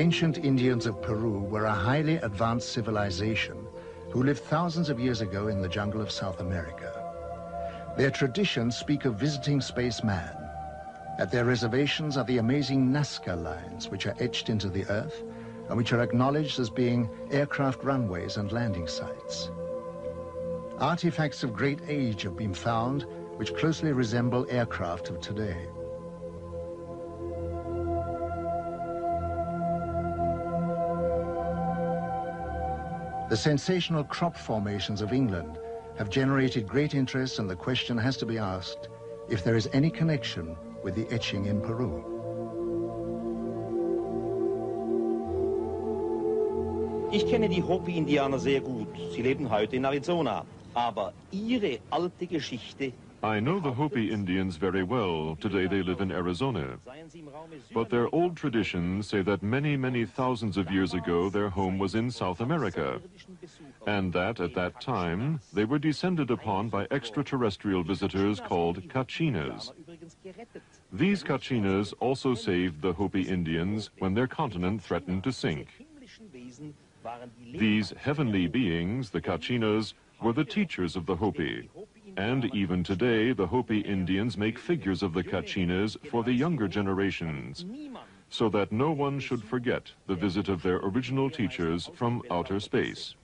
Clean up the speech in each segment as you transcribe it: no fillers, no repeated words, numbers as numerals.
ancient Indians of Peru were a highly advanced civilization who lived thousands of years ago in the jungle of South America. Their traditions speak of visiting spaceman. At their reservations are the amazing Nazca lines, which are etched into the earth and which are acknowledged as being aircraft runways and landing sites. Artifacts of great age have been found which closely resemble aircraft of today. The sensational crop formations of England have generated great interest, and the question has to be asked if there is any connection with the etching in Peru. Ich kenne die Hopi-Indianer sehr gut. Sie leben heute in Arizona. Aber ihre alte Geschichte. I know the Hopi Indians very well. Today they live in Arizona. But their old traditions say that many, many thousands of years ago their home was in South America, and that at that time they were descended upon by extraterrestrial visitors called Kachinas. These Kachinas also saved the Hopi Indians when their continent threatened to sink. These heavenly beings, the Kachinas, were the teachers of the Hopi. And even today, the Hopi Indians make figures of the Kachinas for the younger generations, so that no one should forget the visit of their original teachers from outer space.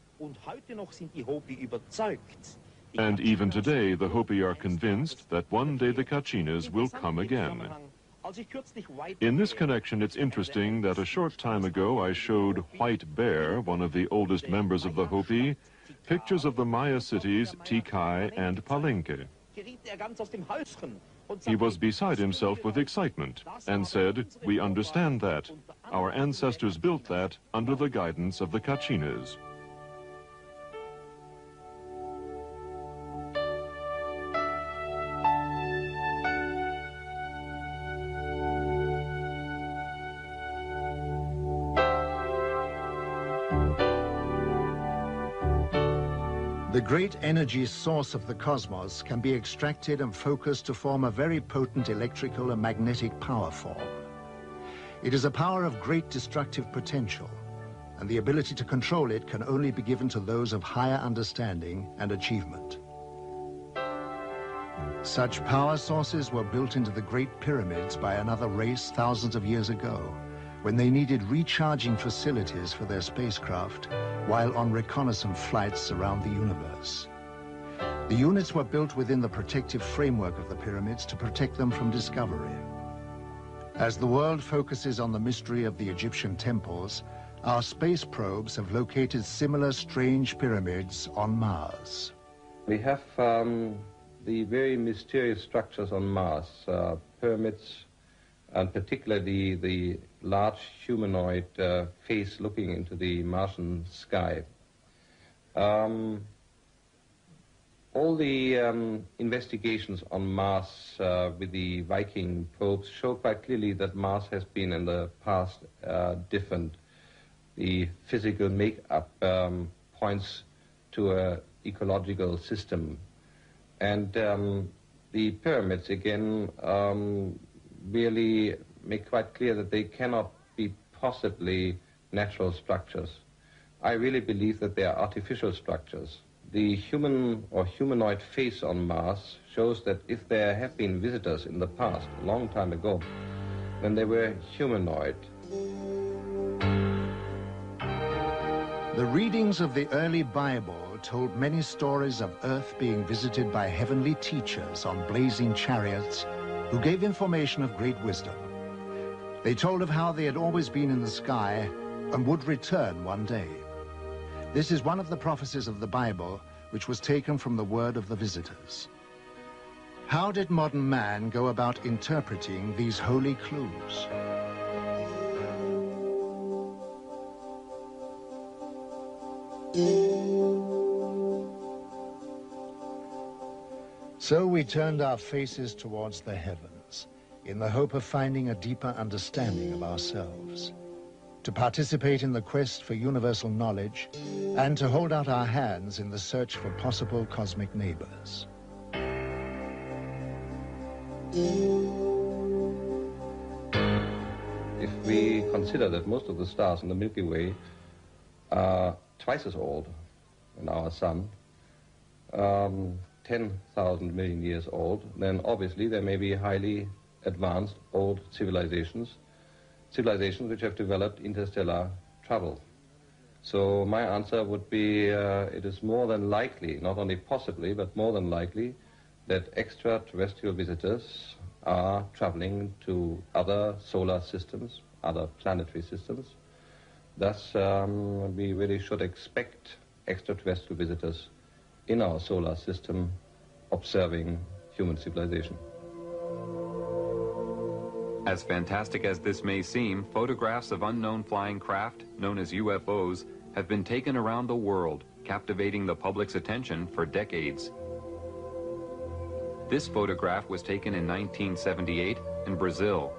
And even today, the Hopi are convinced that one day the Kachinas will come again. In this connection, it's interesting that a short time ago I showed White Bear, one of the oldest members of the Hopi, pictures of the Maya cities Tikal and Palenque. He was beside himself with excitement and said, "We understand that. Our ancestors built that under the guidance of the Kachinas." The great energy source of the cosmos can be extracted and focused to form a very potent electrical and magnetic power form. It is a power of great destructive potential, and the ability to control it can only be given to those of higher understanding and achievement. Such power sources were built into the Great Pyramids by another race thousands of years ago, when they needed recharging facilities for their spacecraft while on reconnaissance flights around the universe. The units were built within the protective framework of the pyramids to protect them from discovery. As the world focuses on the mystery of the Egyptian temples, our space probes have located similar strange pyramids on Mars. We have the very mysterious structures on Mars, pyramids, and particularly the large humanoid face looking into the Martian sky. All the investigations on Mars with the Viking probes show quite clearly that Mars has been in the past different. The physical makeup points to an ecological system. And the pyramids, again, really make quite clear that they cannot be possibly natural structures. I really believe that they are artificial structures. The human or humanoid face on Mars shows that if there have been visitors in the past, a long time ago, then they were humanoid. The readings of the early Bible told many stories of Earth being visited by heavenly teachers on blazing chariots who gave information of great wisdom. They told of how they had always been in the sky and would return one day. This is one of the prophecies of the Bible which was taken from the word of the visitors. How did modern man go about interpreting these holy clues? So we turned our faces towards the heavens in the hope of finding a deeper understanding of ourselves, to participate in the quest for universal knowledge, and to hold out our hands in the search for possible cosmic neighbors. if we consider that most of the stars in the Milky Way are twice as old than our sun, 10,000 million years old, then obviously there may be highly advanced old civilizations which have developed interstellar travel. So my answer would be it is more than likely, not only possibly, but more than likely, that extraterrestrial visitors are traveling to other solar systems, other planetary systems. Thus, we really should expect extraterrestrial visitors in our solar system observing human civilization. As fantastic as this may seem, photographs of unknown flying craft, known as UFOs, have been taken around the world, captivating the public's attention for decades. This photograph was taken in 1978 in Brazil.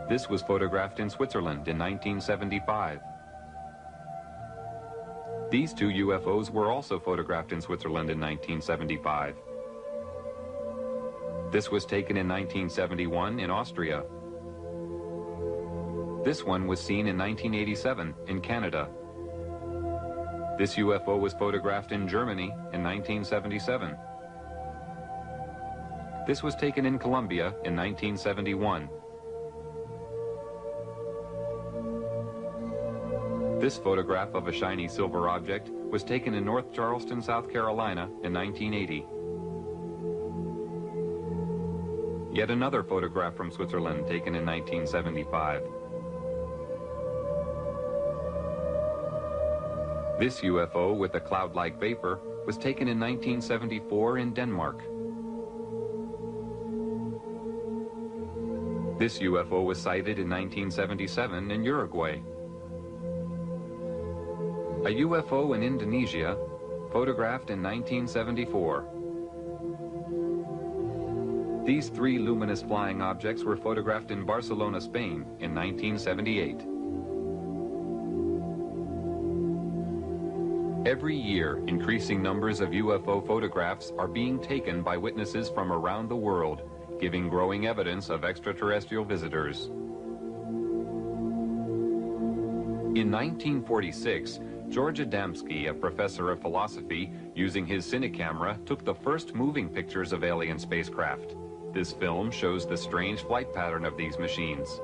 This was photographed in Switzerland in 1975. These two UFOs were also photographed in Switzerland in 1975. This was taken in 1971 in Austria. This one was seen in 1987 in Canada. This UFO was photographed in Germany in 1977. This was taken in Colombia in 1971. This photograph of a shiny silver object was taken in North Charleston, South Carolina in 1980. Yet another photograph from Switzerland taken in 1975. This UFO with a cloud-like vapor was taken in 1974 in Denmark. This UFO was sighted in 1977 in Uruguay. A UFO in Indonesia, photographed in 1974. These three luminous flying objects were photographed in Barcelona, Spain in 1978. Every year, increasing numbers of UFO photographs are being taken by witnesses from around the world, giving growing evidence of extraterrestrial visitors. In 1946, George Adamski, a professor of philosophy, using his cinecamera, took the first moving pictures of alien spacecraft. This film shows the strange flight pattern of these machines.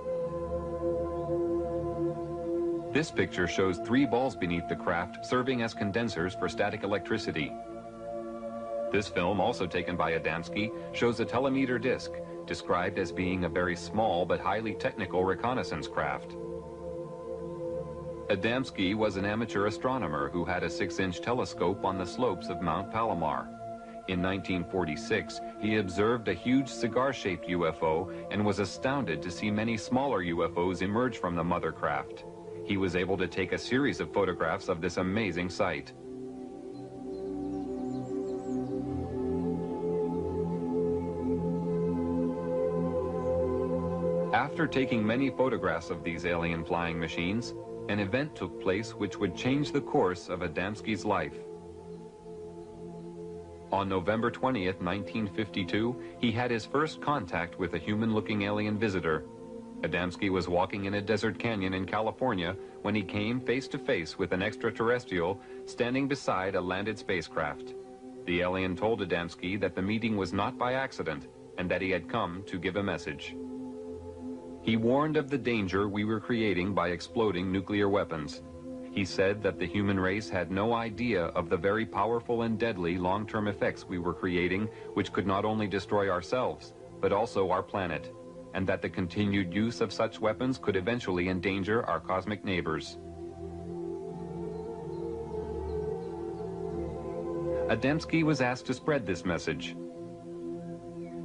This picture shows three balls beneath the craft serving as condensers for static electricity. This film, also taken by Adamski, shows a telemeter disc, described as being a very small but highly technical reconnaissance craft. Adamski was an amateur astronomer who had a 6-inch telescope on the slopes of Mount Palomar. In 1946, he observed a huge cigar-shaped UFO and was astounded to see many smaller UFOs emerge from the mother craft. He was able to take a series of photographs of this amazing sight. After taking many photographs of these alien flying machines, an event took place which would change the course of Adamski's life. On November 20th, 1952, he had his first contact with a human-looking alien visitor. Adamski was walking in a desert canyon in California when he came face-to-face with an extraterrestrial standing beside a landed spacecraft. The alien told Adamski that the meeting was not by accident and that he had come to give a message. He warned of the danger we were creating by exploding nuclear weapons. He said that the human race had no idea of the very powerful and deadly long-term effects we were creating, which could not only destroy ourselves, but also our planet, and that the continued use of such weapons could eventually endanger our cosmic neighbors. Adamski was asked to spread this message.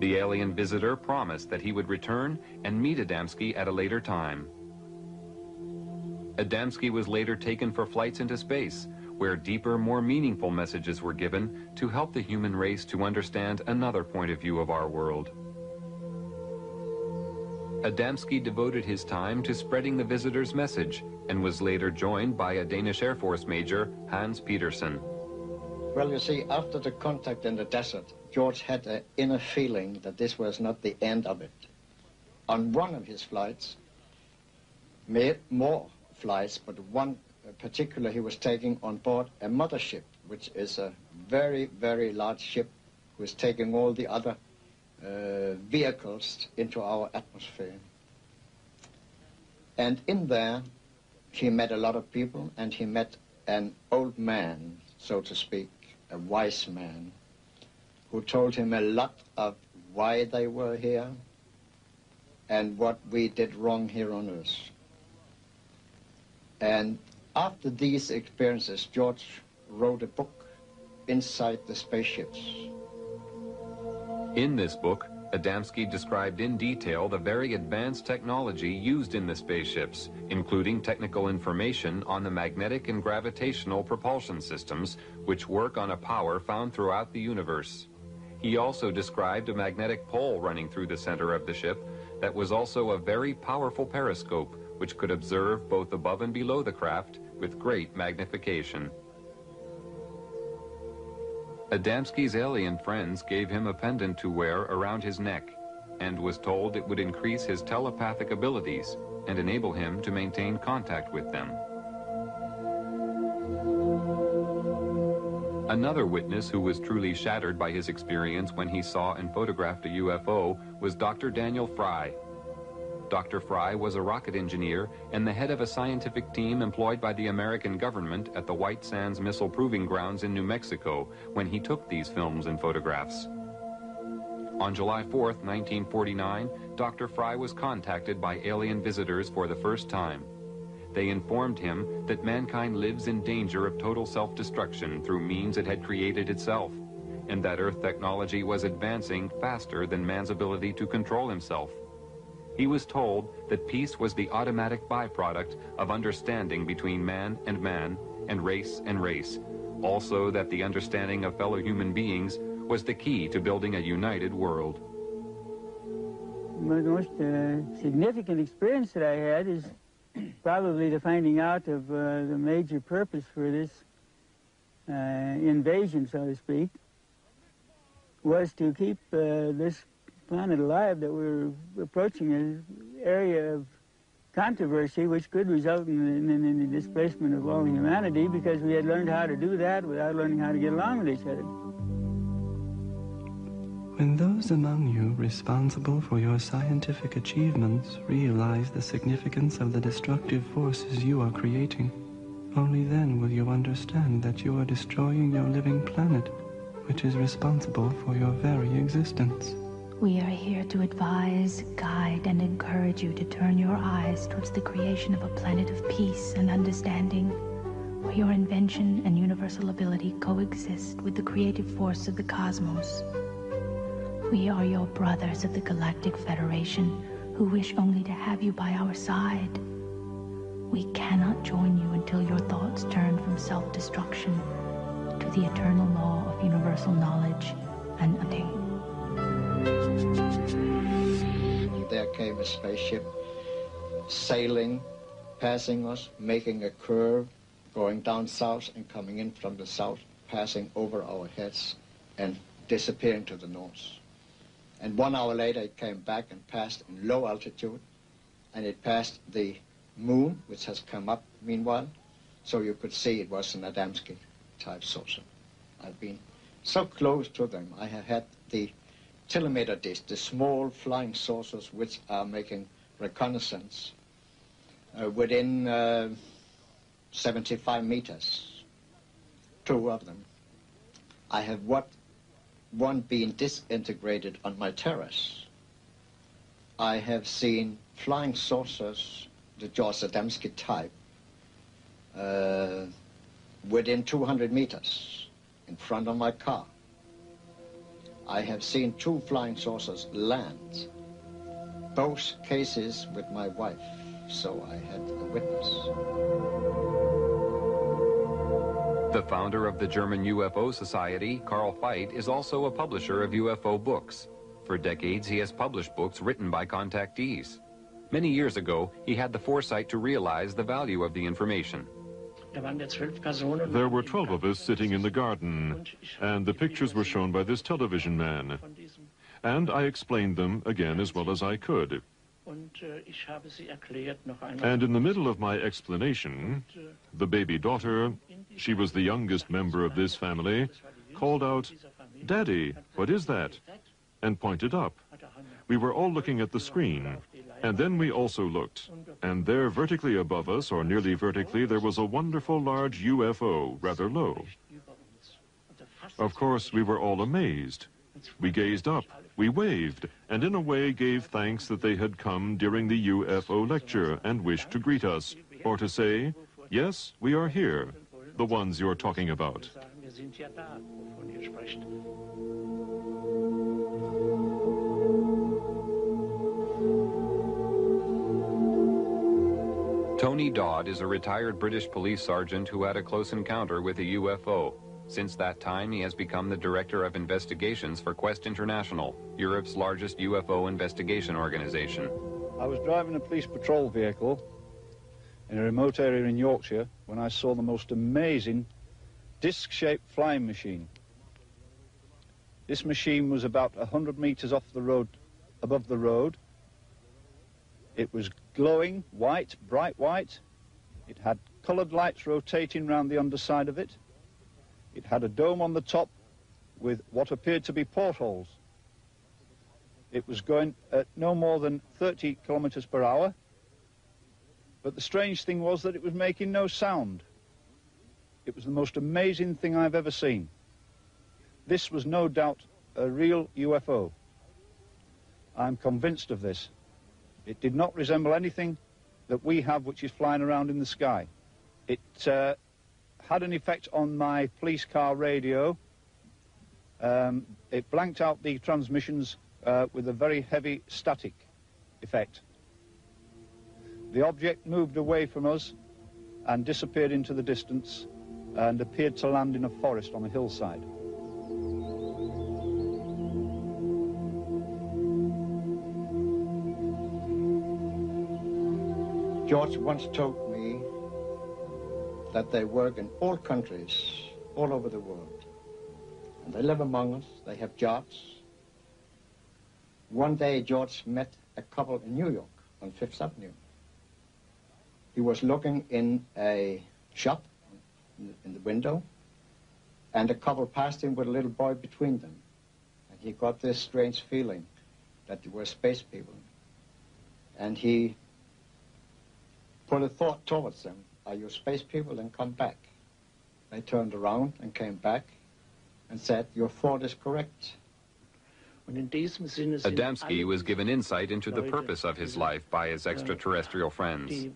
The alien visitor promised that he would return and meet Adamski at a later time. Adamski was later taken for flights into space, where deeper, more meaningful messages were given to help the human race to understand another point of view of our world. Adamski devoted his time to spreading the visitor's message and was later joined by a Danish Air Force Major, Hans Petersen. Well, you see, after the contact in the desert, George had an inner feeling that this was not the end of it. On one of his flights, made more flights, but one particular he was taking on board a mothership, which is a very, very large ship, who is taking all the other vehicles into our atmosphere. And in there, he met a lot of people, and he met an old man, so to speak, a wise man, who told him a lot of why they were here and what we did wrong here on Earth. And after these experiences, George wrote a book, Inside the Spaceships. In this book, Adamski described in detail the very advanced technology used in the spaceships, including technical information on the magnetic and gravitational propulsion systems, which work on a power found throughout the universe. He also described a magnetic pole running through the center of the ship that was also a very powerful periscope, which could observe both above and below the craft with great magnification. Adamski's alien friends gave him a pendant to wear around his neck and was told it would increase his telepathic abilities and enable him to maintain contact with them. Another witness who was truly shattered by his experience when he saw and photographed a UFO was Dr. Daniel Fry. Dr. Fry was a rocket engineer and the head of a scientific team employed by the American government at the White Sands Missile Proving Grounds in New Mexico when he took these films and photographs. On July 4th, 1949, Dr. Fry was contacted by alien visitors for the first time. They informed him that mankind lives in danger of total self-destruction through means it had created itself, and that Earth technology was advancing faster than man's ability to control himself. He was told that peace was the automatic byproduct of understanding between man and race, also that the understanding of fellow human beings was the key to building a united world. The most significant experience that I had is probably the finding out of the major purpose for this invasion, so to speak, was to keep this planet alive, that we're approaching an area of controversy which could result in the displacement of all humanity, because we had learned how to do that without learning how to get along with each other. When those among you responsible for your scientific achievements realize the significance of the destructive forces you are creating, only then will you understand that you are destroying your living planet, which is responsible for your very existence. We are here to advise, guide, and encourage you to turn your eyes towards the creation of a planet of peace and understanding, where your invention and universal ability coexist with the creative force of the cosmos. We are your brothers of the Galactic Federation, who wish only to have you by our side. We cannot join you until your thoughts turn from self-destruction to the eternal law of universal knowledge and understanding. There came a spaceship sailing, passing us, making a curve, going down south and coming in from the south, passing over our heads and disappearing to the north. And 1 hour later it came back and passed in low altitude, and it passed the moon, which has come up meanwhile, so you could see it was an Adamski type saucer. I've been so close to them. I have had the telemeter dish, the small flying saucers which are making reconnaissance within 75 meters, 2 of them. I have one being disintegrated on my terrace. I have seen flying saucers, the George Adamski type, within 200 meters in front of my car. I have seen 2 flying saucers land, both cases with my wife, so I had a witness. The founder of the German UFO Society, Carl Veit, is also a publisher of UFO books. For decades, he has published books written by contactees. Many years ago, he had the foresight to realize the value of the information. There were 12 of us sitting in the garden, and the pictures were shown by this television man. And I explained them again as well as I could. And in the middle of my explanation, the baby daughter, she was the youngest member of this family, called out, "Daddy, what is that?" and pointed up. We were all looking at the screen, and then we also looked. And there, vertically above us, or nearly vertically, there was a wonderful large UFO, rather low. Of course, we were all amazed. We gazed up, we waved, and in a way gave thanks that they had come during the UFO lecture and wished to greet us, or to say, "Yes, we are here, the ones you're talking about." Tony Dodd is a retired British police sergeant who had a close encounter with a UFO. Since that time, he has become the Director of Investigations for Quest International, Europe's largest UFO investigation organization. I was driving a police patrol vehicle in a remote area in Yorkshire when I saw the most amazing disc-shaped flying machine. This machine was about 100 meters off the road, above the road. It was glowing white, bright white. It had colored lights rotating around the underside of it. It had a dome on the top with what appeared to be portholes. It was going at no more than 30 kilometers per hour. But the strange thing was that it was making no sound. It was the most amazing thing I've ever seen. This was no doubt a real UFO. I'm convinced of this. It did not resemble anything that we have which is flying around in the sky. It had an effect on my police car radio. It blanked out the transmissions with a very heavy static effect. The object moved away from us and disappeared into the distance and appeared to land in a forest on a hillside. George once told me that they work in all countries, all over the world. And they live among us, they have jobs. One day, George met a couple in New York on Fifth Avenue. He was looking in a shop in the window, and a couple passed him with a little boy between them. And he got this strange feeling that they were space people. And he put a thought towards them. Are you space people? Then come back. They turned around and came back and said, your thought is correct. Adamski was given insight into the purpose of his life by his extraterrestrial friends.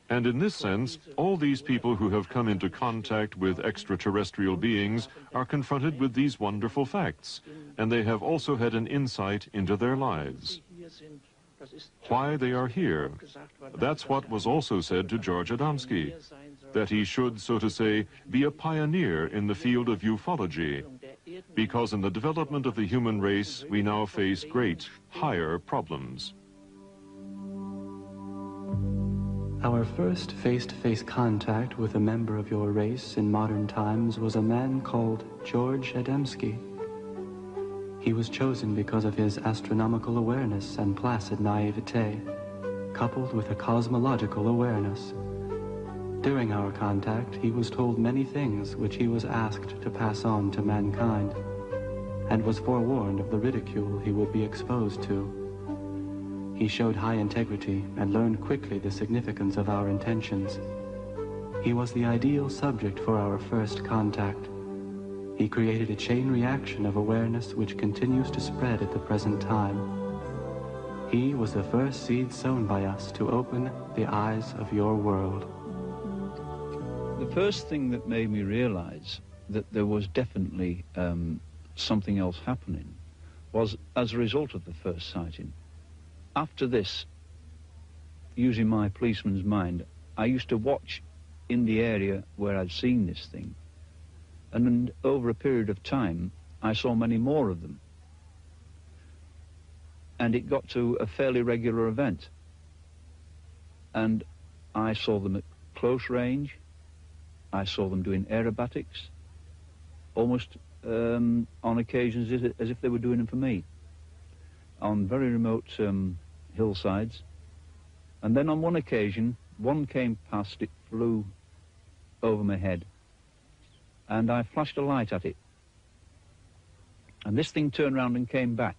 And in this sense, all these people who have come into contact with extraterrestrial beings are confronted with these wonderful facts, and they have also had an insight into their lives. Why they are here. That's what was also said to George Adamski, that he should, so to say, be a pioneer in the field of ufology, because in the development of the human race, we now face great, higher problems. Our first face-to-face contact with a member of your race in modern times was a man called George Adamski. He was chosen because of his astronomical awareness and placid naivete, coupled with a cosmological awareness. During our contact, he was told many things which he was asked to pass on to mankind, and was forewarned of the ridicule he would be exposed to. He showed high integrity and learned quickly the significance of our intentions. He was the ideal subject for our first contact. He created a chain reaction of awareness which continues to spread at the present time. He was the first seed sown by us to open the eyes of your world. The first thing that made me realize that there was definitely something else happening was as a result of the first sighting. After this, using my policeman's mind, I used to watch in the area where I'd seen this thing. And over a period of time, I saw many more of them. And it got to a fairly regular event. And I saw them at close range. I saw them doing aerobatics, almost on occasions as if they were doing them for me. on very remote hillsides. And then on one occasion, one came past, it flew over my head, and I flashed a light at it. And this thing turned round and came back.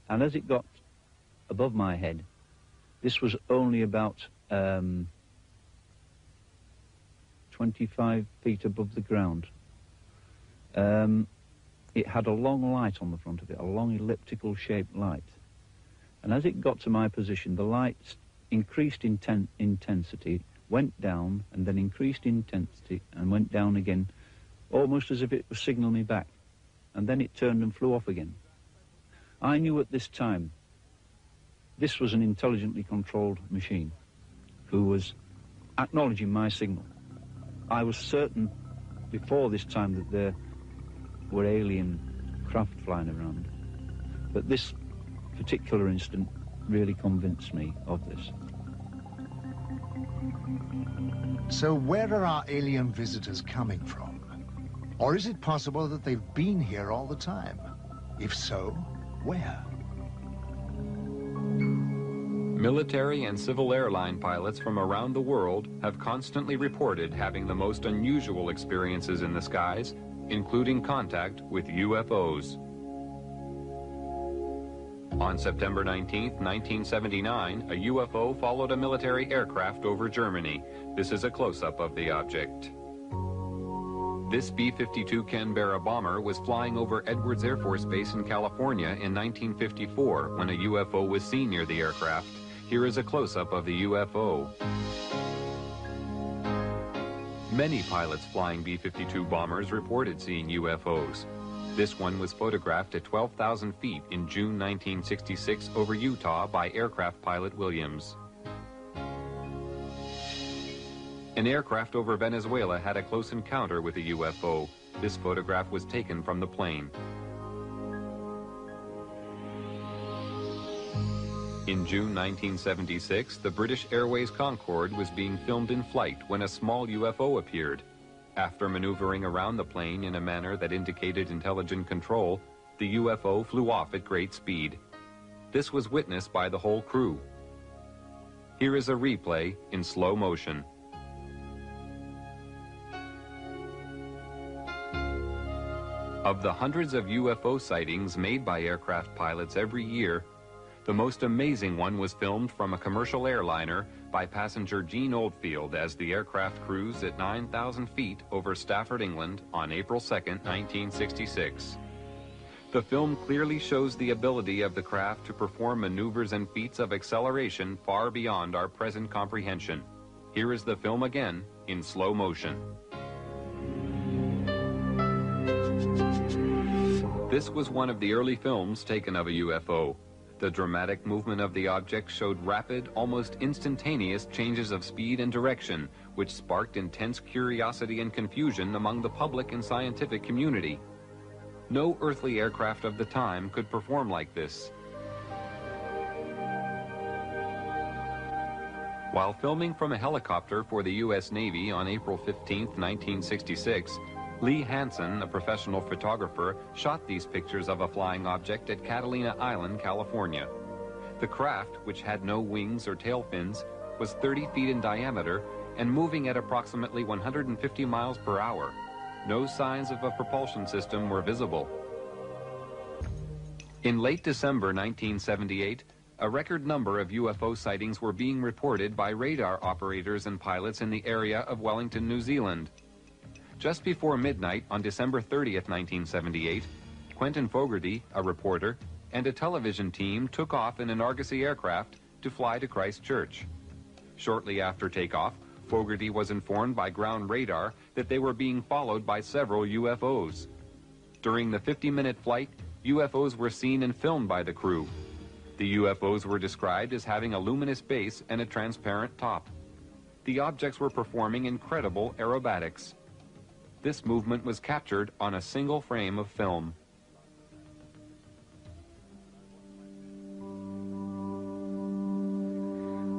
And as it got above my head, this was only about 25 feet above the ground. It had a long light on the front of it, a long elliptical shaped light. And as it got to my position, the light increased intensity, went down, and then increased intensity and went down again, almost as if it was signaling me back. And then it turned and flew off again. I knew at this time this was an intelligently controlled machine who was acknowledging my signal. I was certain before this time that there were alien craft flying around, but this particular incident really convinced me of this. So where are our alien visitors coming from? Or is it possible that they've been here all the time? If so, where? Military and civil airline pilots from around the world have constantly reported having the most unusual experiences in the skies, including contact with UFOs. On September 19, 1979, a UFO followed a military aircraft over Germany. This is a close-up of the object. This B-52 Canberra bomber was flying over Edwards Air Force Base in California in 1954 when a UFO was seen near the aircraft. Here is a close-up of the UFO. Many pilots flying B-52 bombers reported seeing UFOs. This one was photographed at 12,000 feet in June 1966 over Utah by aircraft pilot Williams. An aircraft over Venezuela had a close encounter with a UFO. This photograph was taken from the plane. In June 1976, the British Airways Concorde was being filmed in flight when a small UFO appeared. After maneuvering around the plane in a manner that indicated intelligent control, the UFO flew off at great speed. This was witnessed by the whole crew. Here is a replay in slow motion. Of the hundreds of UFO sightings made by aircraft pilots every year, the most amazing one was filmed from a commercial airliner by passenger Gene Oldfield as the aircraft cruised at 9,000 feet over Stafford, England on April 2, 1966. The film clearly shows the ability of the craft to perform maneuvers and feats of acceleration far beyond our present comprehension. Here is the film again in slow motion. This was one of the early films taken of a UFO. The dramatic movement of the object showed rapid, almost instantaneous changes of speed and direction, which sparked intense curiosity and confusion among the public and scientific community. No earthly aircraft of the time could perform like this. While filming from a helicopter for the U.S. Navy on April 15, 1966, Lee Hansen, a professional photographer, shot these pictures of a flying object at Catalina Island, California. The craft, which had no wings or tail fins, was 30 feet in diameter and moving at approximately 150 miles per hour. No signs of a propulsion system were visible. In late December 1978, a record number of UFO sightings were being reported by radar operators and pilots in the area of Wellington, New Zealand. Just before midnight on December 30th, 1978, Quentin Fogarty, a reporter, and a television team took off in an Argosy aircraft to fly to Christchurch. Shortly after takeoff, Fogarty was informed by ground radar that they were being followed by several UFOs. During the 50-minute flight, UFOs were seen and filmed by the crew. The UFOs were described as having a luminous base and a transparent top. The objects were performing incredible aerobatics. This movement was captured on a single frame of film.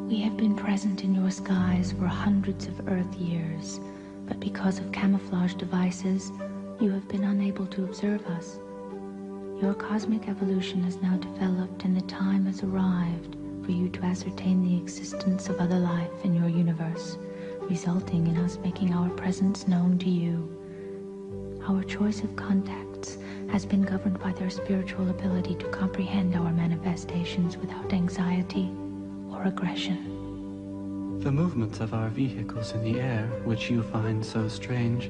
We have been present in your skies for hundreds of Earth years, but because of camouflage devices, you have been unable to observe us. Your cosmic evolution has now developed, and the time has arrived for you to ascertain the existence of other life in your universe, resulting in us making our presence known to you. Our choice of contacts has been governed by their spiritual ability to comprehend our manifestations without anxiety or aggression. The movements of our vehicles in the air, which you find so strange,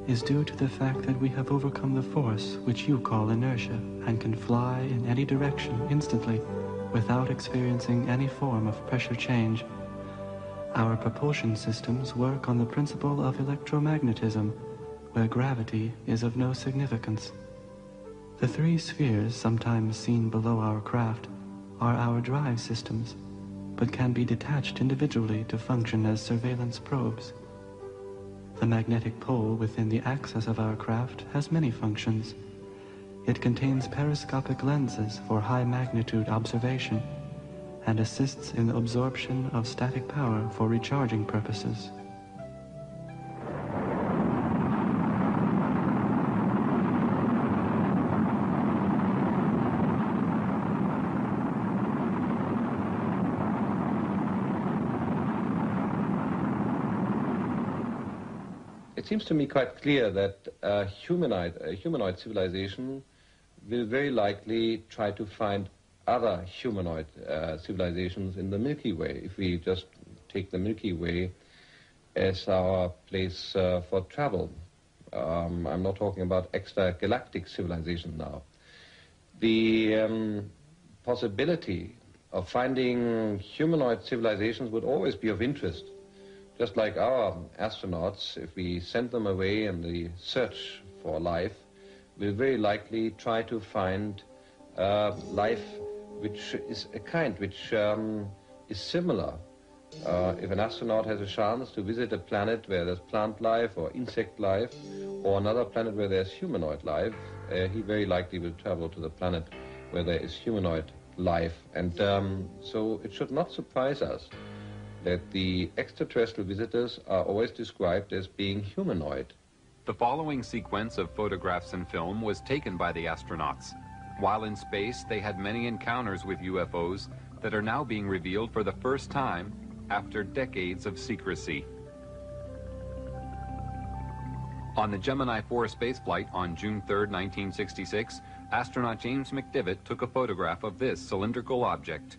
is due to the fact that we have overcome the force which you call inertia and can fly in any direction instantly without experiencing any form of pressure change. Our propulsion systems work on the principle of electromagnetism, where gravity is of no significance. The three spheres sometimes seen below our craft are our drive systems, but can be detached individually to function as surveillance probes. The magnetic pole within the axis of our craft has many functions. It contains periscopic lenses for high-magnitude observation and assists in the absorption of static power for recharging purposes. It seems to me quite clear that a humanoid civilization will very likely try to find other humanoid civilizations in the Milky Way, if we just take the Milky Way as our place for travel. I'm not talking about extragalactic civilization now. The possibility of finding humanoid civilizations would always be of interest. Just like our astronauts, if we send them away in the search for life, will very likely try to find life which is a kind which is similar. If an astronaut has a chance to visit a planet where there's plant life or insect life, or another planet where there's humanoid life, he very likely will travel to the planet where there is humanoid life. And so it should not surprise us that the extraterrestrial visitors are always described as being humanoid. The following sequence of photographs and film was taken by the astronauts. While in space, they had many encounters with UFOs that are now being revealed for the first time after decades of secrecy. On the Gemini 4 spaceflight on June 3, 1966, astronaut James McDivitt took a photograph of this cylindrical object.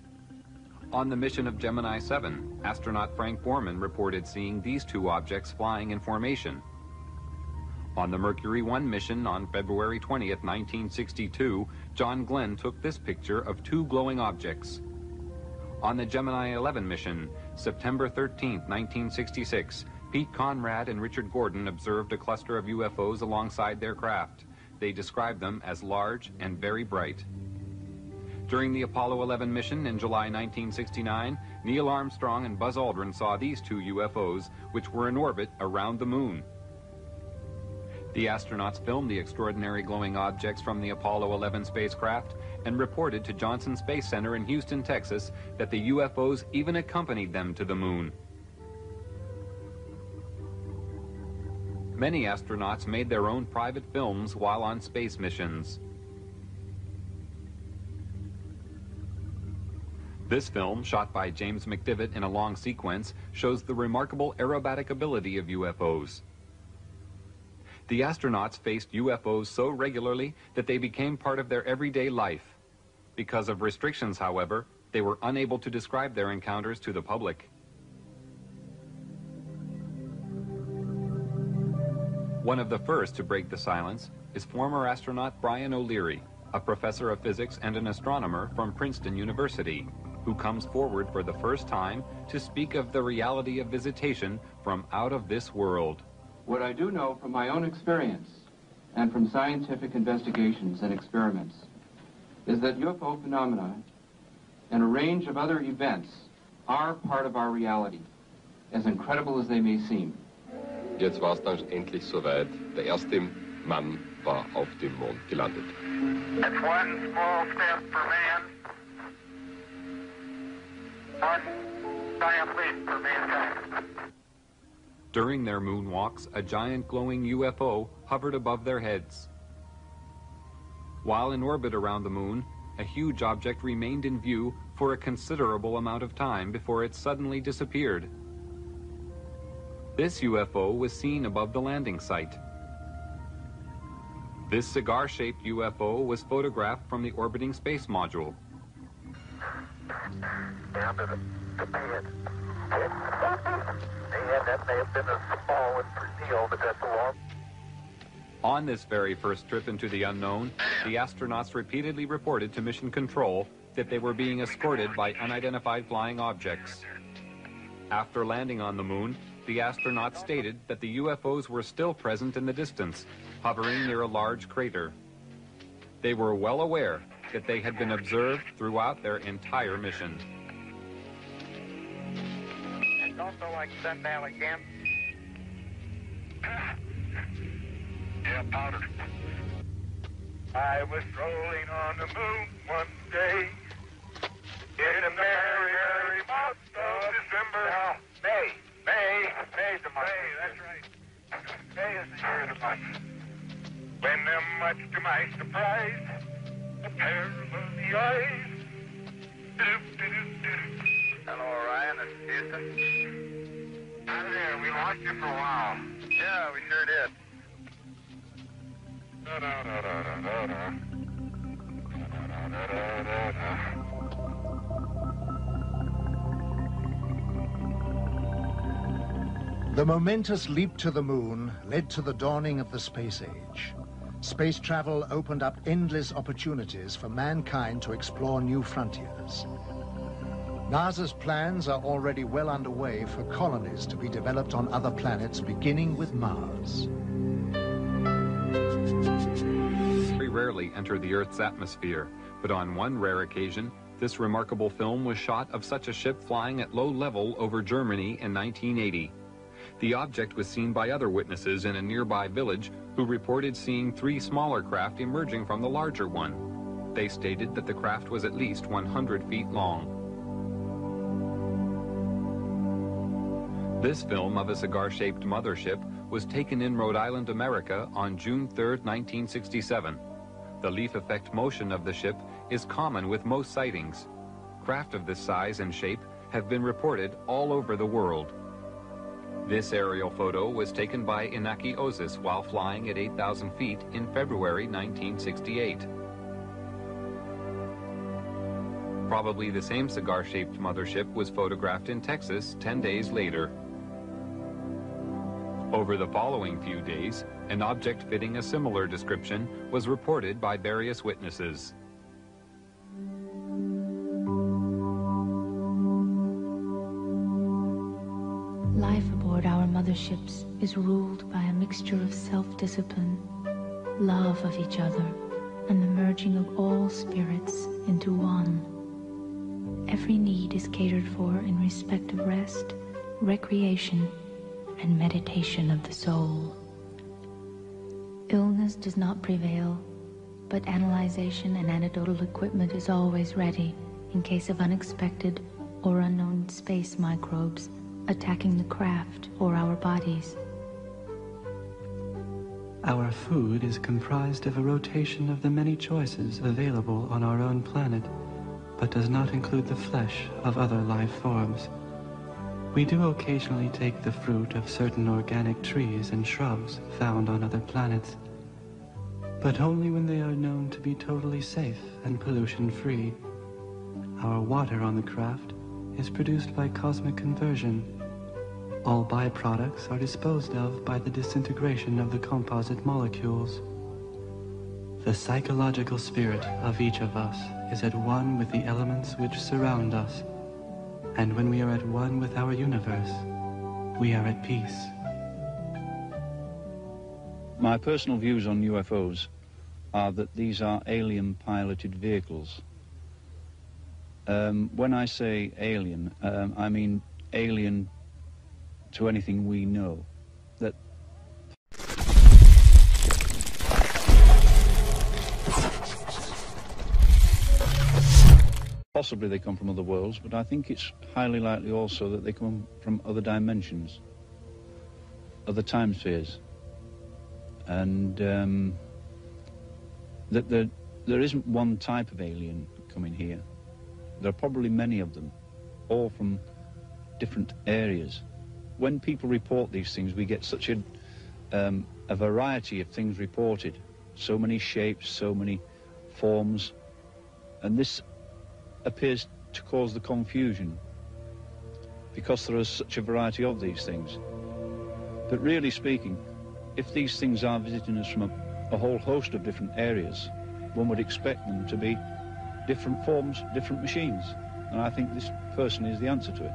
On the mission of Gemini 7, astronaut Frank Borman reported seeing these two objects flying in formation. On the Mercury 1 mission on February 20, 1962, John Glenn took this picture of two glowing objects. On the Gemini 11 mission, September 13, 1966, Pete Conrad and Richard Gordon observed a cluster of UFOs alongside their craft. They described them as large and very bright. During the Apollo 11 mission in July 1969, Neil Armstrong and Buzz Aldrin saw these two UFOs, which were in orbit around the moon. The astronauts filmed the extraordinary glowing objects from the Apollo 11 spacecraft and reported to Johnson Space Center in Houston, Texas, that the UFOs even accompanied them to the moon. Many astronauts made their own private films while on space missions. This film, shot by James McDivitt in a long sequence, shows the remarkable aerobatic ability of UFOs. The astronauts faced UFOs so regularly that they became part of their everyday life. Because of restrictions, however, they were unable to describe their encounters to the public. One of the first to break the silence is former astronaut Brian O'Leary, a professor of physics and an astronomer from Princeton University, who comes forward for the first time to speak of the reality of visitation from out of this world. What I do know from my own experience and from scientific investigations and experiments is that UFO phenomena and a range of other events are part of our reality, as incredible as they may seem. Jetzt war es dann endlich soweit. Der erste Mann war auf dem Mond gelandet. It's one small step for man, one giant leap for mankind. During their moonwalks, a giant glowing UFO hovered above their heads. While in orbit around the moon, a huge object remained in view for a considerable amount of time before it suddenly disappeared. This UFO was seen above the landing site. This cigar-shaped UFO was photographed from the orbiting space module. Down to the pad. And that may have been a small deal, but that's a long. On this very first trip into the unknown, the astronauts repeatedly reported to Mission Control that they were being escorted by unidentified flying objects. After landing on the moon, the astronauts stated that the UFOs were still present in the distance, hovering near a large crater. They were well aware that they had been observed throughout their entire mission. It's also like sundown again. Yeah, powder. I was rolling on the moon one day in a merry, merry month of December. No, May's the month. May, that's right. May is the year of the month. When, much to my surprise, a pair of lovely eyes. Hello, Ryan. It's Houston. Hi there. We lost you for a while. Yeah, we sure did. The momentous leap to the moon led to the dawning of the space age. Space travel opened up endless opportunities for mankind to explore new frontiers. NASA's plans are already well underway for colonies to be developed on other planets, beginning with Mars. Very rarely enter the Earth's atmosphere, but on one rare occasion, this remarkable film was shot of such a ship flying at low level over Germany in 1980. The object was seen by other witnesses in a nearby village who reported seeing 3 smaller craft emerging from the larger one. They stated that the craft was at least 100 feet long. This film of a cigar-shaped mothership was taken in Rhode Island, America on June 3, 1967. The leaf effect motion of the ship is common with most sightings. Craft of this size and shape have been reported all over the world. This aerial photo was taken by Inaki Ozis while flying at 8,000 feet in February 1968. Probably the same cigar-shaped mothership was photographed in Texas 10 days later. Over the following few days, an object fitting a similar description was reported by various witnesses. Life aboard our motherships is ruled by a mixture of self-discipline, love of each other, and the merging of all spirits into one. Every need is catered for in respect of rest, recreation, and meditation of the soul. Illness does not prevail, but analyzation and antidotal equipment is always ready in case of unexpected or unknown space microbes attacking the craft or our bodies. Our food is comprised of a rotation of the many choices available on our own planet, but does not include the flesh of other life forms. We do occasionally take the fruit of certain organic trees and shrubs found on other planets, but only when they are known to be totally safe and pollution-free. Our water on the craft is produced by cosmic conversion. All byproducts are disposed of by the disintegration of the composite molecules. The psychological spirit of each of us is at one with the elements which surround us, and when we are at one with our universe, we are at peace. My personal views on UFOs are that these are alien-piloted vehicles. When I say alien, I mean alien to anything we know. That possibly they come from other worlds, but I think it's highly likely also that they come from other dimensions, other time spheres, and that there isn't one type of alien coming here. There are probably many of them, all from different areas. When people report these things, we get such a variety of things reported. So many shapes, so many forms, and this appears to cause the confusion because there is such a variety of these things. But really speaking, if these things are visiting us from a whole host of different areas, one would expect them to be different forms, different machines. And I think this person is the answer to it.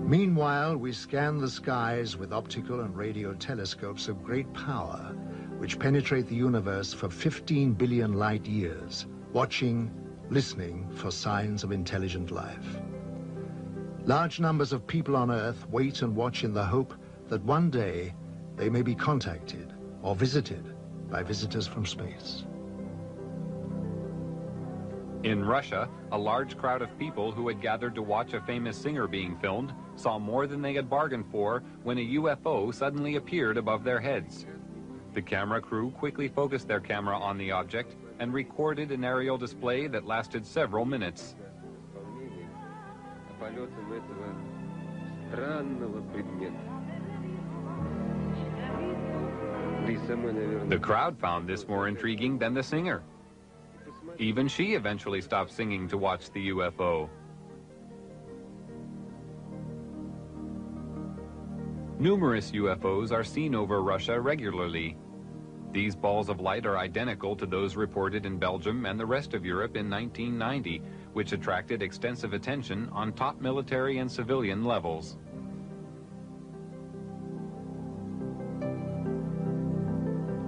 Meanwhile, we scan the skies with optical and radio telescopes of great power, which penetrate the universe for 15 billion light years, watching, listening for signs of intelligent life. Large numbers of people on Earth wait and watch in the hope that one day they may be contacted or visited by visitors from space. In Russia, a large crowd of people who had gathered to watch a famous singer being filmed saw more than they had bargained for when a UFO suddenly appeared above their heads. The camera crew quickly focused their camera on the object and recorded an aerial display that lasted several minutes. The crowd found this more intriguing than the singer. Even she eventually stopped singing to watch the UFO. Numerous UFOs are seen over Russia regularly. These balls of light are identical to those reported in Belgium and the rest of Europe in 1990, which attracted extensive attention on top military and civilian levels.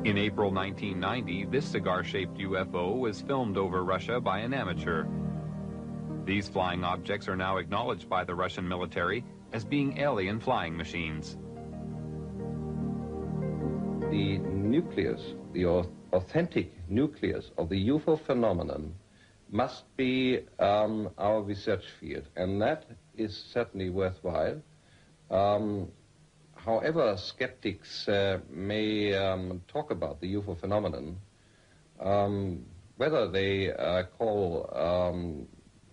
In April 1990, this cigar-shaped UFO was filmed over Russia by an amateur. These flying objects are now acknowledged by the Russian military as being alien flying machines. The nucleus, the authentic nucleus of the UFO phenomenon must be our research field, and that is certainly worthwhile. However skeptics may talk about the UFO phenomenon, whether they call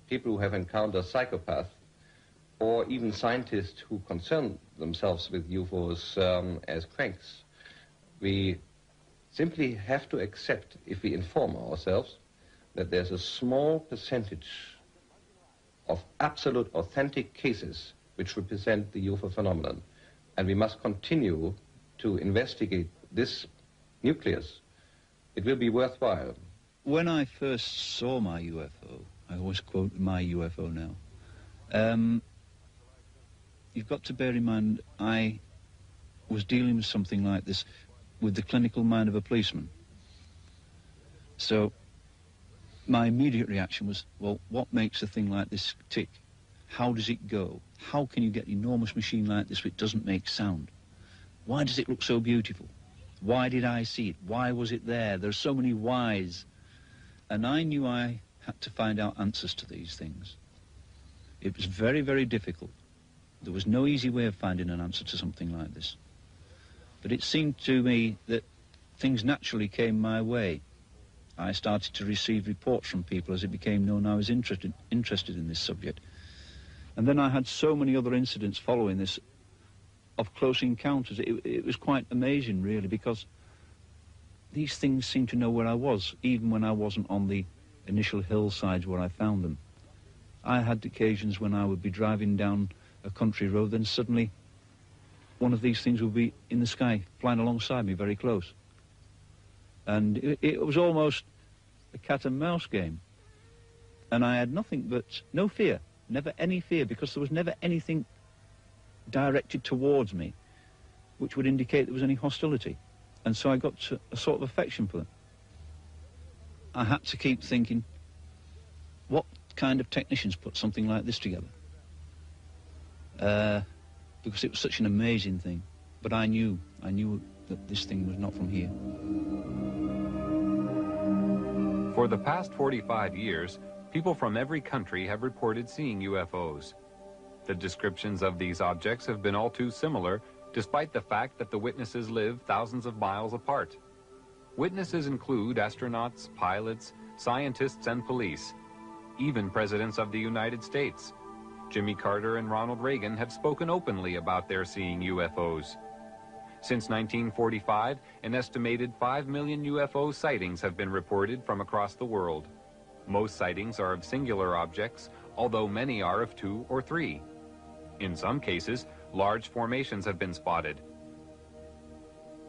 people who have encountered psychopaths or even scientists who concern themselves with UFOs as cranks, we simply have to accept, if we inform ourselves, that there's a small percentage of absolute authentic cases which represent the UFO phenomenon. And we must continue to investigate this nucleus. It will be worthwhile. When I first saw my UFO, I always quote my UFO now, you've got to bear in mind I was dealing with something like this with the clinical mind of a policeman. So my immediate reaction was, well, what makes a thing like this tick? How does it go? How can you get an enormous machine like this which doesn't make sound? Why does it look so beautiful? Why did I see it? Why was it there? There's so many whys. And I knew I had to find out answers to these things. It was very, very difficult. There was no easy way of finding an answer to something like this. But it seemed to me that things naturally came my way. I started to receive reports from people as it became known I was interested in this subject. And then I had so many other incidents following this of close encounters. It was quite amazing, really, because these things seemed to know where I was, even when I wasn't on the initial hillsides where I found them. I had occasions when I would be driving down a country road, then suddenly one of these things would be in the sky, flying alongside me very close. And it was almost a cat and mouse game. And I had nothing but no fear. Never any fear, because there was never anything directed towards me which would indicate there was any hostility. And so I got a sort of affection for them. I had to keep thinking, what kind of technicians put something like this together? Because it was such an amazing thing. But I knew that this thing was not from here. For the past 45 years, people from every country have reported seeing UFOs. The descriptions of these objects have been all too similar, despite the fact that the witnesses live thousands of miles apart. Witnesses include astronauts, pilots, scientists, and police, even presidents of the United States. Jimmy Carter and Ronald Reagan have spoken openly about their seeing UFOs. Since 1945, an estimated 5 million UFO sightings have been reported from across the world. Most sightings are of singular objects, although many are of 2 or 3. In some cases, large formations have been spotted.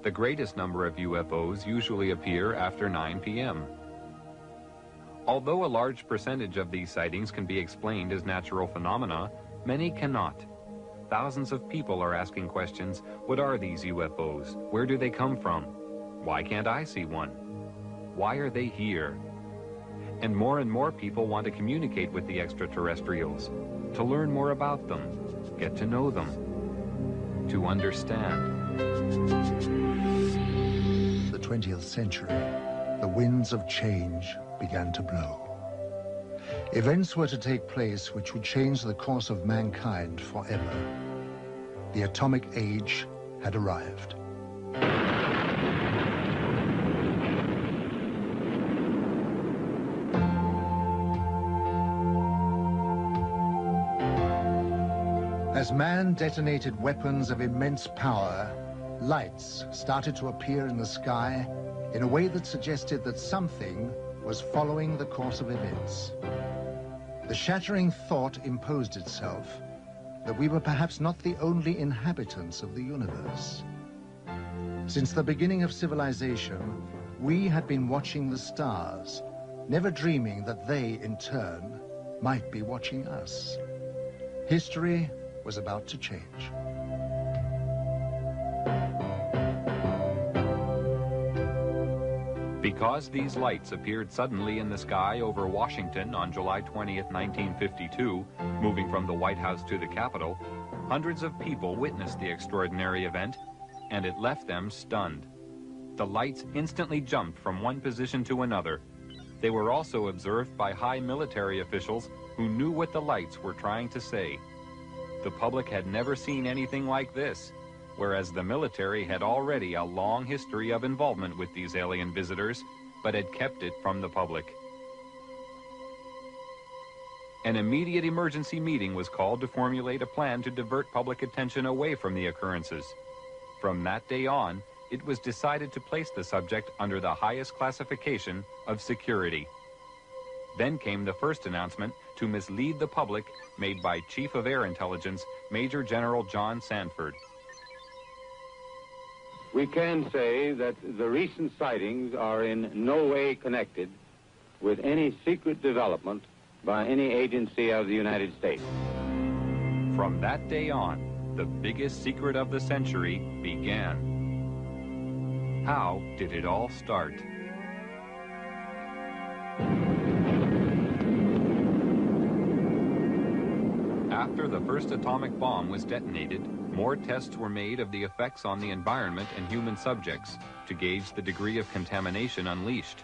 The greatest number of UFOs usually appear after 9 p.m. Although a large percentage of these sightings can be explained as natural phenomena, many cannot. Thousands of people are asking questions. What are these UFOs? Where do they come from? Why can't I see one? Why are they here? And more people want to communicate with the extraterrestrials, to learn more about them, get to know them, to understand. The 20th century, the winds of change began to blow. Events were to take place which would change the course of mankind forever. The atomic age had arrived. As man detonated weapons of immense power, lights started to appear in the sky in a way that suggested that something was following the course of events. The shattering thought imposed itself that we were perhaps not the only inhabitants of the universe. Since the beginning of civilization, we had been watching the stars, never dreaming that they, in turn, might be watching us. History was about to change. Because these lights appeared suddenly in the sky over Washington on July 20th, 1952, moving from the White House to the Capitol, hundreds of people witnessed the extraordinary event, and it left them stunned. The lights instantly jumped from one position to another. They were also observed by high military officials who knew what the lights were trying to say. The public had never seen anything like this, whereas the military had already a long history of involvement with these alien visitors, but had kept it from the public. An immediate emergency meeting was called to formulate a plan to divert public attention away from the occurrences. From that day on, it was decided to place the subject under the highest classification of security. Then came the first announcement to mislead the public, made by Chief of Air Intelligence, Major General John Sanford. We can say that the recent sightings are in no way connected with any secret development by any agency of the United States. From that day on, the biggest secret of the century began. How did it all start? After the first atomic bomb was detonated, more tests were made of the effects on the environment and human subjects to gauge the degree of contamination unleashed.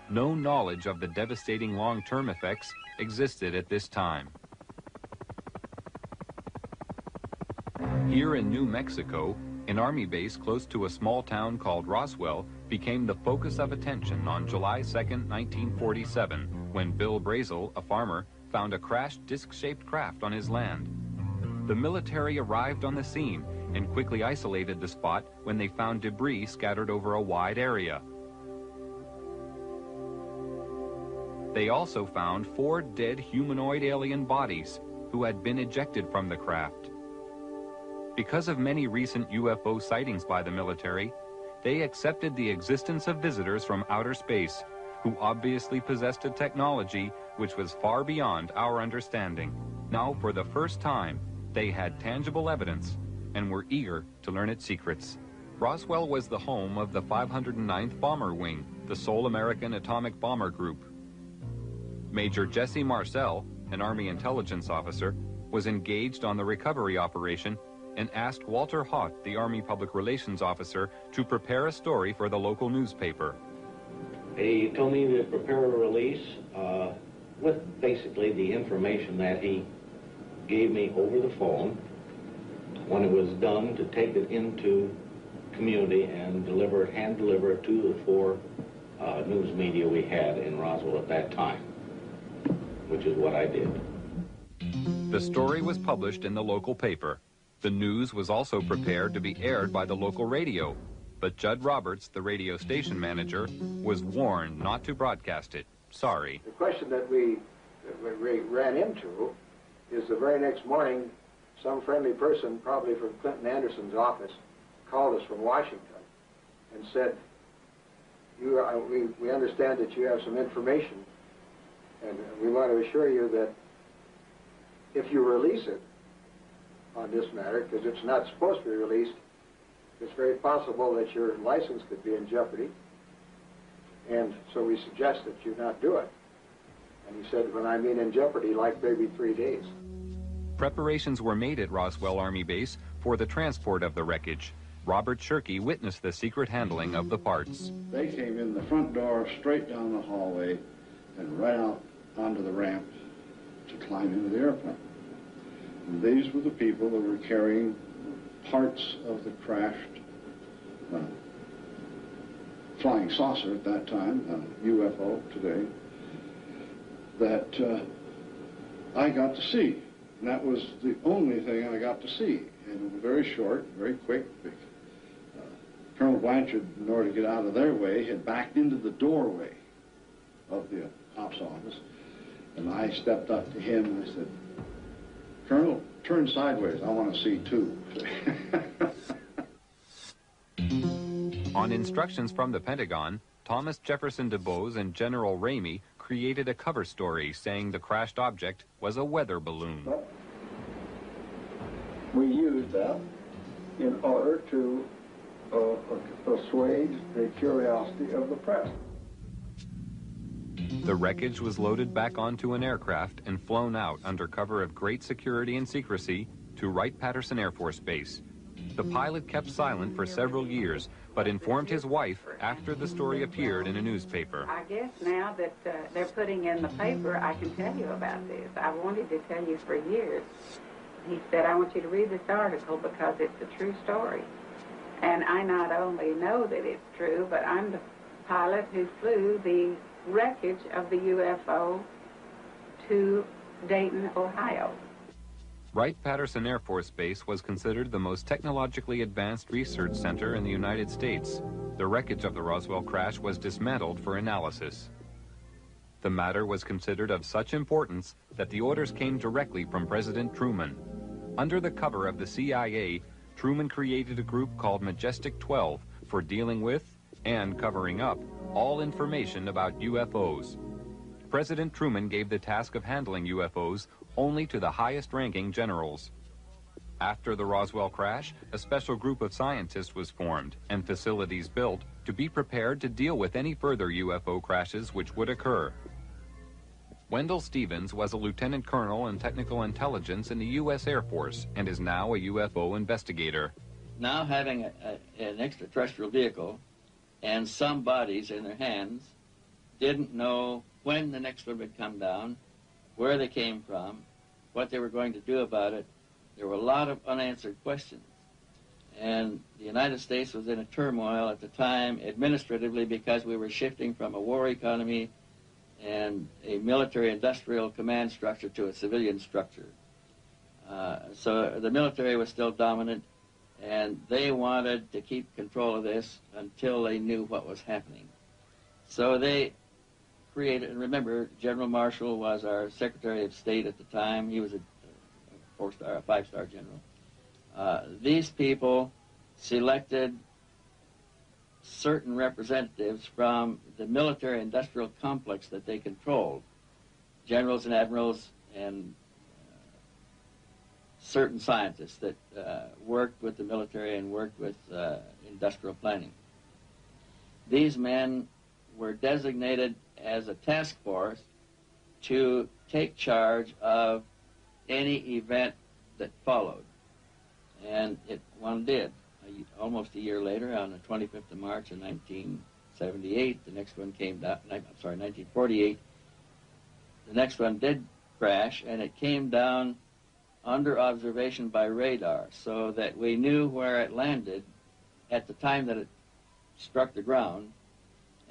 No knowledge of the devastating long-term effects existed at this time. Here in New Mexico, an Army base close to a small town called Roswell became the focus of attention on July 2nd, 1947, when Bill Brazel, a farmer, found a crashed disc-shaped craft on his land. The military arrived on the scene and quickly isolated the spot when they found debris scattered over a wide area. They also found 4 dead humanoid alien bodies who had been ejected from the craft. Because of many recent UFO sightings by the military, they accepted the existence of visitors from outer space who obviously possessed a technology which was far beyond our understanding. Now, for the first time, they had tangible evidence and were eager to learn its secrets. Roswell was the home of the 509th Bomber Wing, the sole American atomic bomber group. Major Jesse Marcel, an Army intelligence officer, was engaged on the recovery operation and asked Walter Haut, the Army public relations officer, to prepare a story for the local newspaper. He told me to prepare a release with basically the information that he gave me over the phone, when it was done, to take it into community and deliver it, hand deliver it to the 4 news media we had in Roswell at that time, which is what I did. The story was published in the local paper. The news was also prepared to be aired by the local radio, but Judd Roberts, the radio station manager, was warned not to broadcast it. Sorry. The question that we ran into is the very next morning, some friendly person, probably from Clinton Anderson's office, called us from Washington and said, we understand that you have some information, and we want to assure you that if you release it on this matter, because it's not supposed to be released, it's very possible that your license could be in jeopardy, and so we suggest that you not do it. And he said, when I mean in jeopardy, like maybe 3 days. Preparations were made at Roswell Army Base for the transport of the wreckage. Robert Shirkey witnessed the secret handling of the parts. They came in the front door, straight down the hallway, and right out onto the ramp to climb into the airplane. And these were the people that were carrying parts of the crashed flying saucer at that time, UFO today, that I got to see. And that was the only thing I got to see. And it was very short, very quick. Colonel Blanchard, in order to get out of their way, had backed into the doorway of the ops office. And I stepped up to him and I said, Colonel, turn sideways. I want to see too. On instructions from the Pentagon, Thomas Jefferson DuBose and General Ramey created a cover story saying the crashed object was a weather balloon. We used that in order to assuage the curiosity of the press. The wreckage was loaded back onto an aircraft and flown out under cover of great security and secrecy to Wright-Patterson Air Force Base. The pilot kept silent for several years, but informed his wife after the story appeared in a newspaper. I guess now that they're putting in the paper, I can tell you about this. I wanted to tell you for years. He said, I want you to read this article because it's a true story. And I not only know that it's true, but I'm the pilot who flew the wreckage of the UFO to Dayton, Ohio. Wright-Patterson Air Force Base was considered the most technologically advanced research center in the United States. The wreckage of the Roswell crash was dismantled for analysis. The matter was considered of such importance that the orders came directly from President Truman. Under the cover of the CIA, Truman created a group called Majestic 12 for dealing with and covering up all information about UFOs. President Truman gave the task of handling UFOs only to the highest-ranking generals. After the Roswell crash, a special group of scientists was formed and facilities built to be prepared to deal with any further UFO crashes which would occur. Wendell Stevens was a lieutenant colonel in technical intelligence in the U.S. Air Force and is now a UFO investigator. Now having an extraterrestrial vehicle and some bodies in their hands, didn't know when the next one would come down, where they came from, what they were going to do about it. There were a lot of unanswered questions. And the United States was in a turmoil at the time administratively because we were shifting from a war economy and a military-industrial command structure to a civilian structure. So the military was still dominant, and they wanted to keep control of this until they knew what was happening. So they created, and remember, General Marshall was our Secretary of State at the time. He was a five-star general. These people selected certain representatives from the military-industrial complex that they controlled, generals and admirals and certain scientists that worked with the military and worked with industrial planning. These men were designated as a task force to take charge of any event that followed. And one did. Almost a year later, on the 25th of March of 1978, the next one came down, 1948, the next one did crash, and it came down under observation by radar so that we knew where it landed at the time that it struck the ground,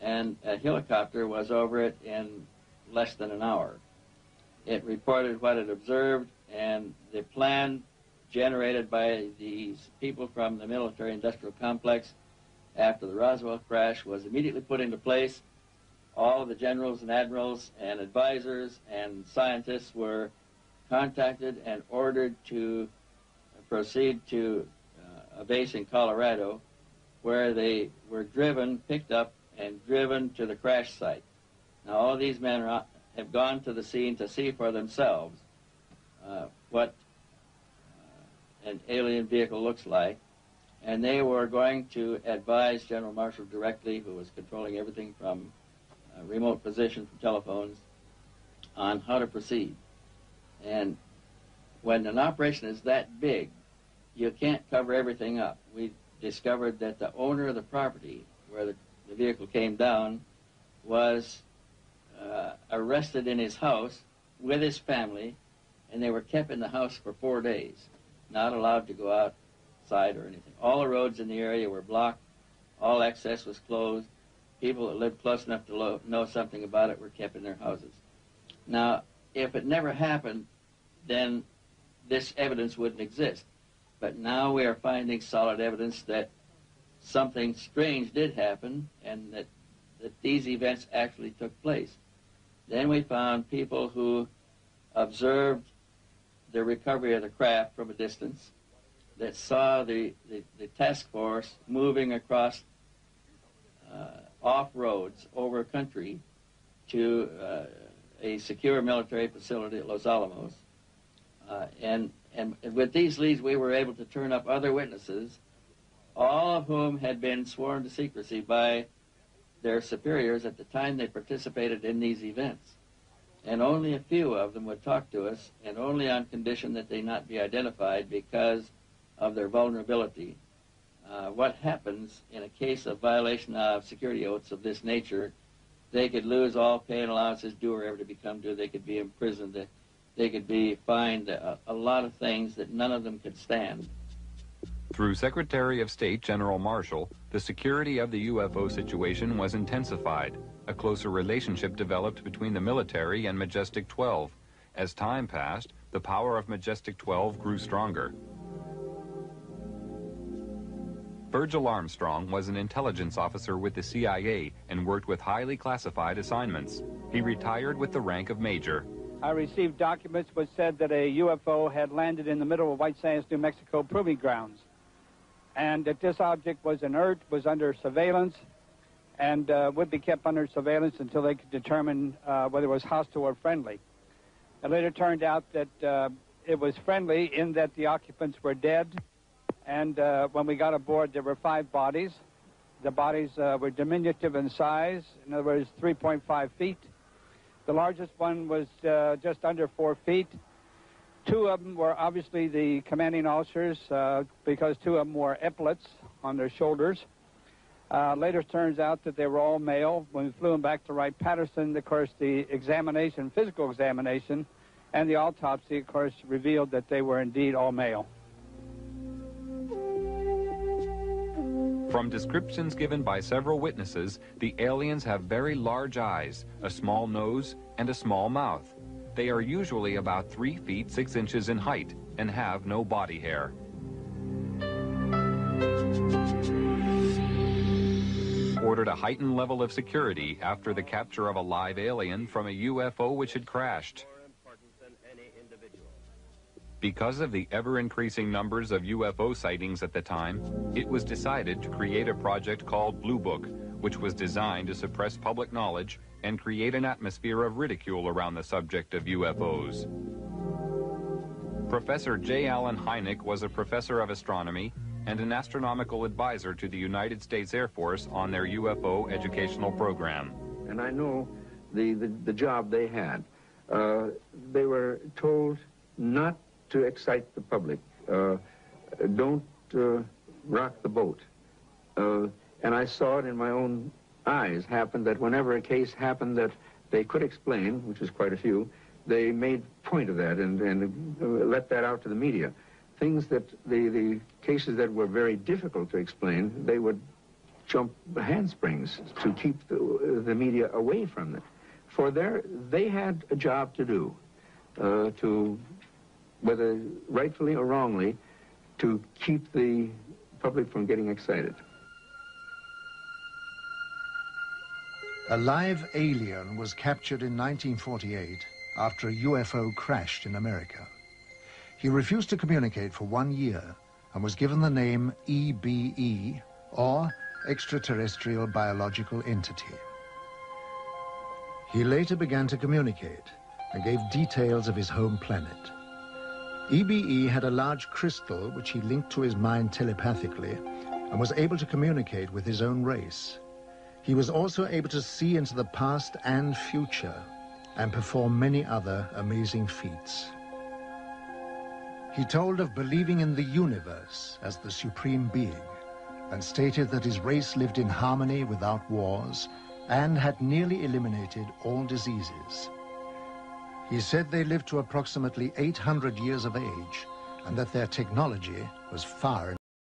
and a helicopter was over it in less than an hour. It reported what it observed, and the plan generated by these people from the military-industrial complex after the Roswell crash was immediately put into place. All of the generals and admirals and advisors and scientists were contacted and ordered to proceed to a base in Colorado, where they were picked up and driven to the crash site. Now, all of these men have gone to the scene to see for themselves what an alien vehicle looks like, and they were going to advise General Marshall directly, who was controlling everything from remote position from telephones, on how to proceed. And when an operation is that big, you can't cover everything up. We discovered that the owner of the property where the vehicle came down was arrested in his house with his family, and they were kept in the house for 4 days, not allowed to go outside or anything. All the roads in the area were blocked. All access was closed. People that lived close enough to know something about it were kept in their houses. Now, if it never happened, then this evidence wouldn't exist. But now we are finding solid evidence that something strange did happen and that these events actually took place. Then we found people who observed the recovery of the craft from a distance, that saw the task force moving across off-roads over country to a secure military facility at Los Alamos. And with these leads, we were able to turn up other witnesses, all of whom had been sworn to secrecy by their superiors at the time they participated in these events. And only a few of them would talk to us, and only on condition that they not be identified because of their vulnerability. What happens in a case of violation of security oaths of this nature, they could lose all pay and allowances due or ever to become due. They could be imprisoned. They could be fined a lot of things that none of them could stand. Through Secretary of State General Marshall, the security of the UFO situation was intensified. A closer relationship developed between the military and Majestic 12. As time passed, the power of Majestic 12 grew stronger. Virgil Armstrong was an intelligence officer with the CIA and worked with highly classified assignments. He retired with the rank of major. I received documents which said that a UFO had landed in the middle of White Sands, New Mexico proving grounds, and that this object was inert, was under surveillance, and would be kept under surveillance until they could determine whether it was hostile or friendly. It later turned out that it was friendly in that the occupants were dead, and when we got aboard, there were 5 bodies. The bodies were diminutive in size, in other words, 3.5 feet. The largest one was just under 4 feet. 2 of them were obviously the commanding officers because 2 of them wore epaulets on their shoulders. Later turns out that they were all male. When we flew them back to Wright-Patterson, of course, the examination, physical examination, and the autopsy, of course, revealed that they were indeed all male. From descriptions given by several witnesses, the aliens have very large eyes, a small nose, and a small mouth. They are usually about 3 feet 6 inches in height and have no body hair. Ordered a heightened level of security after the capture of a live alien from a UFO which had crashed. Because of the ever-increasing numbers of UFO sightings at the time, it was decided to create a project called Blue Book, which was designed to suppress public knowledge and create an atmosphere of ridicule around the subject of UFOs. Professor J. Allen Hynek was a professor of astronomy and an astronomical advisor to the United States Air Force on their UFO educational program. And I know the job they had. They were told not to excite the public. Don't rock the boat. And I saw it in my own eyes happen that whenever a case happened that they could explain, which is quite a few, they made point of that and let that out to the media. Things that the cases that were very difficult to explain, they would jump handsprings to keep the media away from it. For they had a job to do, to, whether rightfully or wrongly, to keep the public from getting excited. A live alien was captured in 1948 after a UFO crashed in America. He refused to communicate for 1 year and was given the name EBE, or Extraterrestrial Biological Entity. He later began to communicate and gave details of his home planet. EBE had a large crystal which he linked to his mind telepathically and was able to communicate with his own race. He was also able to see into the past and future and perform many other amazing feats. He told of believing in the universe as the supreme being and stated that his race lived in harmony without wars and had nearly eliminated all diseases. He said they lived to approximately 800 years of age and that their technology was far